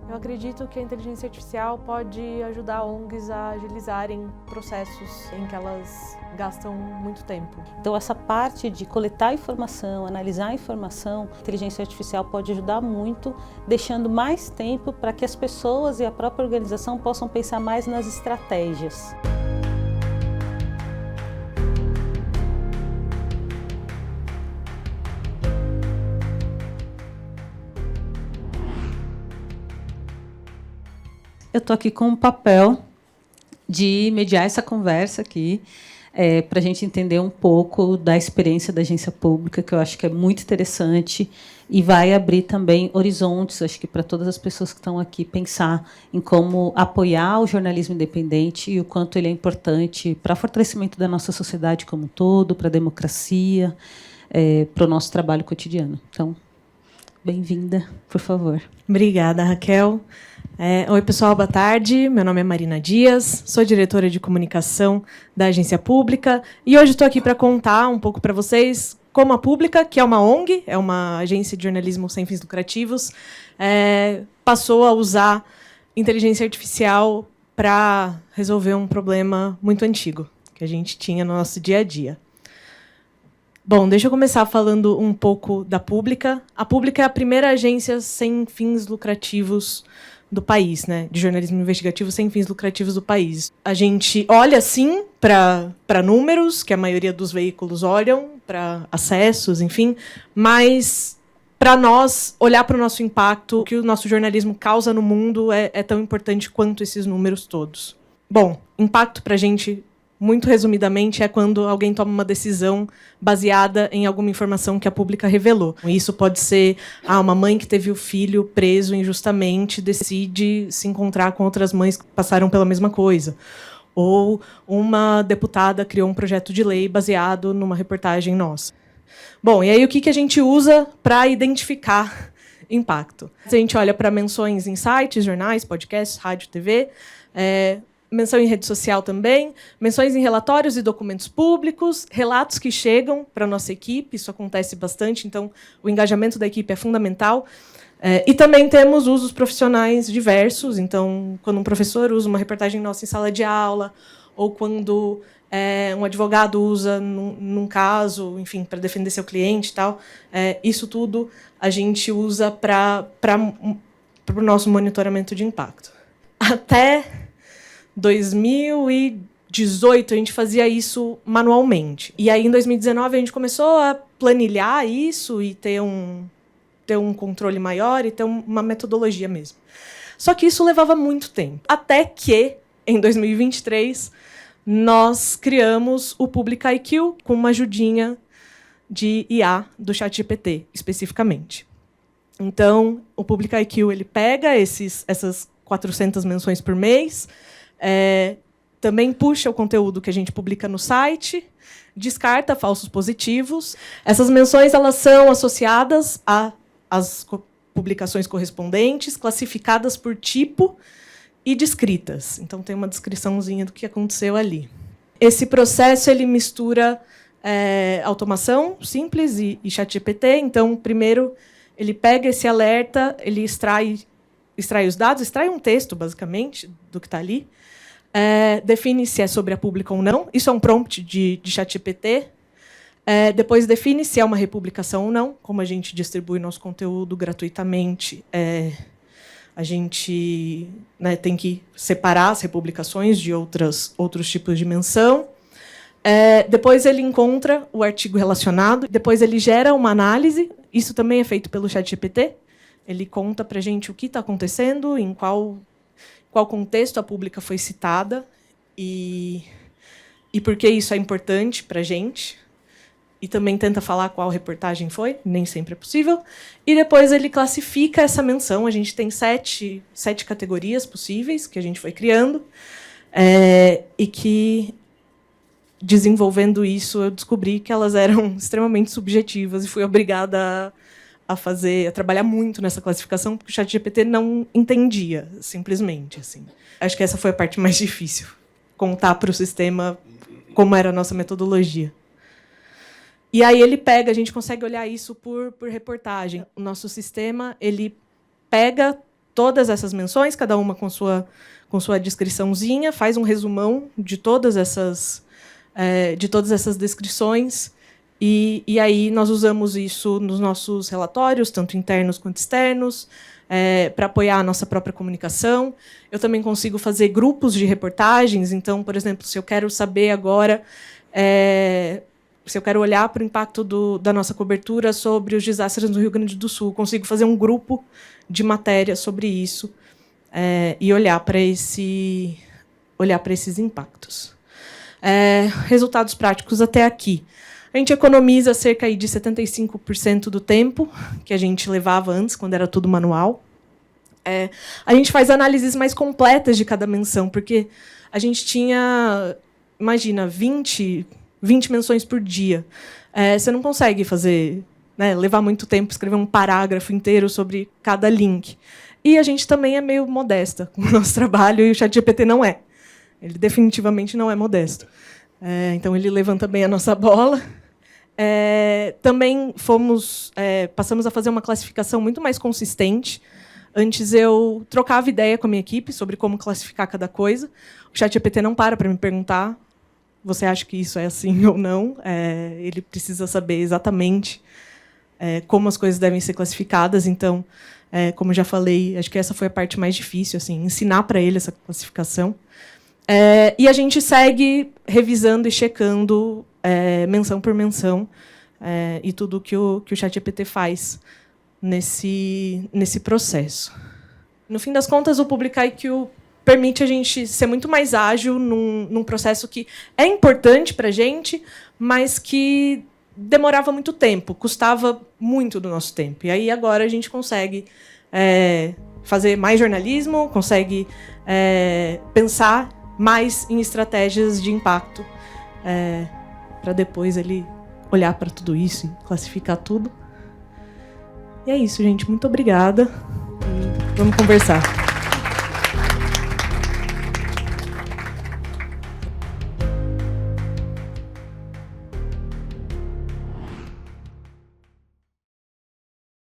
Eu acredito que a inteligência artificial pode ajudar ONGs a agilizarem processos em que elas gastam muito tempo. Então essa parte de coletar informação, analisar informação, a inteligência artificial pode ajudar muito, deixando mais tempo para que as pessoas e a própria organização possam pensar mais nas estratégias. Eu estou aqui com o papel de mediar essa conversa aqui, para a gente entender um pouco da experiência da agência pública, que eu acho que é muito interessante e vai abrir também horizontes, acho que para todas as pessoas que estão aqui, pensar em como apoiar o jornalismo independente e o quanto ele é importante para o fortalecimento da nossa sociedade como um todo, para a democracia, para o nosso trabalho cotidiano. Então, bem-vinda, por favor. Obrigada, Raquel. Oi, pessoal, boa tarde. Meu nome é Marina Dias, sou diretora de comunicação da agência pública e hoje estou aqui para contar um pouco para vocês como a Pública, que é uma ONG, é uma agência de jornalismo sem fins lucrativos, passou a usar inteligência artificial para resolver um problema muito antigo que a gente tinha no nosso dia a dia. Bom, deixa eu começar falando um pouco da Pública. A Pública é a primeira agência sem fins lucrativos do país, né? De jornalismo investigativo sem fins lucrativos do país. A gente olha, sim, para números, que a maioria dos veículos olham, para acessos, enfim, mas para nós, olhar para o nosso impacto, o que o nosso jornalismo causa no mundo é tão importante quanto esses números todos. Bom, impacto para a gente, muito resumidamente, é quando alguém toma uma decisão baseada em alguma informação que a Pública revelou. Isso pode ser uma mãe que teve o filho preso injustamente decide se encontrar com outras mães que passaram pela mesma coisa. Ou uma deputada criou um projeto de lei baseado numa reportagem nossa. Bom, e aí o que a gente usa para identificar impacto? A gente olha para menções em sites, jornais, podcasts, rádio, TV, menção em rede social também, menções em relatórios e documentos públicos, relatos que chegam para a nossa equipe, isso acontece bastante, então o engajamento da equipe é fundamental. E também temos usos profissionais diversos, então quando um professor usa uma reportagem nossa em sala de aula, ou quando um advogado usa num caso, enfim, para defender seu cliente e tal, isso tudo a gente usa para o nosso monitoramento de impacto. Até 2018, a gente fazia isso manualmente. E aí, em 2019, a gente começou a planilhar isso e ter um controle maior e ter uma metodologia mesmo. Só que isso levava muito tempo. Até que, em 2023, nós criamos o Public IQ com uma ajudinha de IA do ChatGPT, especificamente. Então, o Public IQ ele pega essas 400 menções por mês, também puxa o conteúdo que a gente publica no site, descarta falsos positivos. Essas menções elas são associadas às publicações correspondentes, classificadas por tipo e descritas. Então, tem uma descriçãozinha do que aconteceu ali. Esse processo ele mistura automação simples e ChatGPT. Então, primeiro, ele pega esse alerta, ele extrai os dados, extrai um texto, basicamente, do que está ali, define se é sobre a Pública ou não. Isso é um prompt de ChatGPT. Depois define se é uma republicação ou não. Como a gente distribui nosso conteúdo gratuitamente, a gente tem que separar as republicações de outros tipos de menção. Depois ele encontra o artigo relacionado. Depois ele gera uma análise. Isso também é feito pelo ChatGPT. Ele conta para a gente o que está acontecendo, em qual contexto a Pública foi citada e por que isso é importante para a gente. E também tenta falar qual reportagem foi, nem sempre é possível. E depois ele classifica essa menção. A gente tem sete categorias possíveis que a gente foi criando e que, desenvolvendo isso, eu descobri que elas eram extremamente subjetivas e fui obrigada a trabalhar muito nessa classificação, porque o ChatGPT não entendia, simplesmente. Assim. Acho que essa foi a parte mais difícil, contar para o sistema como era a nossa metodologia. E aí a gente consegue olhar isso por reportagem. O nosso sistema ele pega todas essas menções, cada uma com sua descriçãozinha, faz um resumão de todas essas descrições, e aí nós usamos isso nos nossos relatórios, tanto internos quanto externos, para apoiar a nossa própria comunicação. Eu também consigo fazer grupos de reportagens. Então, por exemplo, se eu quero saber agora, se eu quero olhar para o impacto da nossa cobertura sobre os desastres no Rio Grande do Sul, consigo fazer um grupo de matéria sobre isso e olhar para esses impactos. Resultados práticos até aqui. A gente economiza cerca aí de 75% do tempo que a gente levava antes, quando era tudo manual. A gente faz análises mais completas de cada menção, porque a gente tinha, imagina, 20 menções por dia. Você não consegue fazer, né, levar muito tempo, escrever um parágrafo inteiro sobre cada link. E a gente também é meio modesta com o nosso trabalho, e o ChatGPT não é. Ele definitivamente não é modesto. Então, ele levanta bem a nossa bola. Também passamos a fazer uma classificação muito mais consistente. Antes, eu trocava ideia com a minha equipe sobre como classificar cada coisa. O ChatGPT não para me perguntar: você acha que isso é assim ou não? Ele precisa saber exatamente como as coisas devem ser classificadas. Então, como eu já falei, acho que essa foi a parte mais difícil, assim, ensinar para ele essa classificação. E a gente segue revisando e checando menção por menção e tudo que o ChatGPT faz nesse processo. No fim das contas, o PublicaIQ permite a gente ser muito mais ágil num processo que é importante para a gente, mas que demorava muito tempo, custava muito do nosso tempo. E aí agora a gente consegue fazer mais jornalismo, consegue pensar mais em estratégias de impacto, para depois ele olhar para tudo isso e classificar tudo. E é isso, gente. Muito obrigada. E vamos conversar.